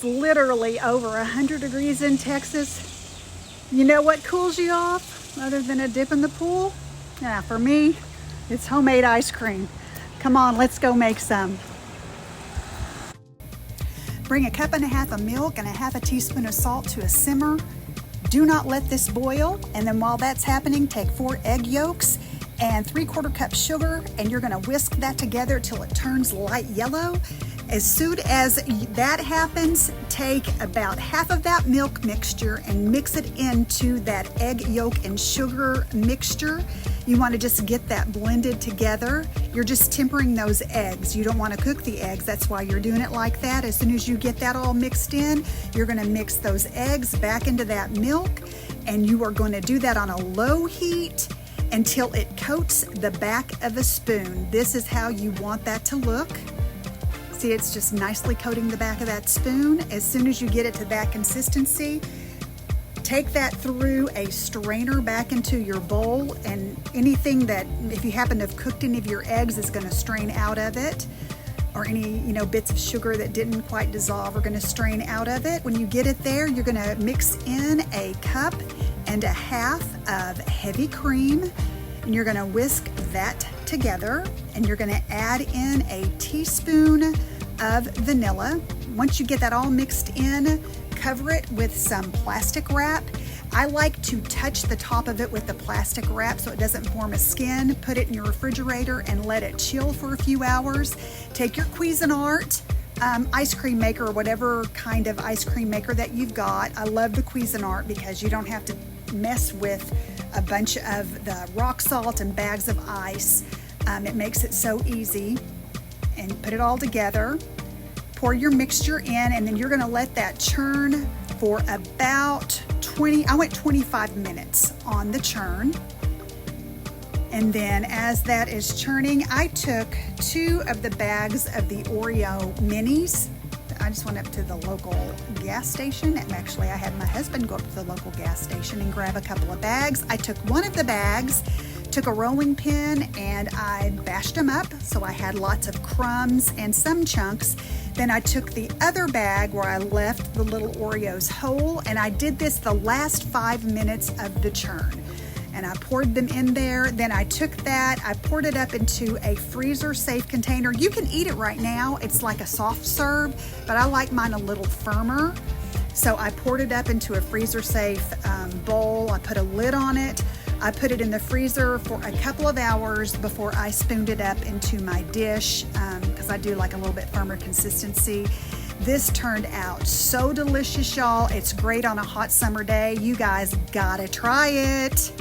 literally over 100 degrees in Texas. You know what cools you off other than a dip in the pool? Yeah, for me, it's homemade ice cream. Come on, let's go make some. Bring a cup and a half of milk and a half a teaspoon of salt to a simmer. Do not let this boil, and then while that's happening, take 4 egg yolks and 3/4 cup sugar, and you're gonna whisk that together till it turns light yellow. As soon as that happens, take about half of that milk mixture and mix it into that egg yolk and sugar mixture. You want to just get that blended together. You're just tempering those eggs. You don't want to cook the eggs. That's why you're doing it like that. As soon as you get that all mixed in, you're going to mix those eggs back into that milk, and you are going to do that on a low heat until it coats the back of a spoon. This is how you want that to look. See, it's just nicely coating the back of that spoon. As soon as you get it to that consistency, take that through a strainer back into your bowl, and anything that, if you happen to have cooked any of your eggs, is going to strain out of it, or any bits of sugar that didn't quite dissolve are going to strain out of it. When you get it there, you're going to mix in a cup and a half of heavy cream, and you're going to whisk that together, and you're going to add in a teaspoon of vanilla. Once you get that all mixed in, cover it with some plastic wrap. I like to touch the top of it with the plastic wrap so it doesn't form a skin. Put it in your refrigerator and let it chill for a few hours. Take your Cuisinart ice cream maker, or whatever kind of ice cream maker that you've got. I love the Cuisinart because you don't have to mess with a bunch of the rock salt and bags of ice. It makes it so easy. And put it all together. Pour your mixture in, and then you're going to let that churn for about 25 minutes on the churn. And then as that is churning, I took 2 of the bags of the Oreo minis. I just went up to the local gas station, and actually I had my husband go up to the local gas station and grab a couple of bags. I took one of the bags, took a rolling pin, and I bashed them up so I had lots of crumbs and some chunks. Then I took the other bag where I left the little Oreos whole, and I did this the last 5 minutes of the churn. And I poured them in there. Then I took that, I poured it up into a freezer safe container. You can eat it right now. It's like a soft serve, but I like mine a little firmer. So I poured it up into a freezer safe bowl. I put a lid on it. I put it in the freezer for a couple of hours before I spooned it up into my dish, because I do like a little bit firmer consistency. This turned out so delicious, y'all. It's great on a hot summer day. You guys gotta try it.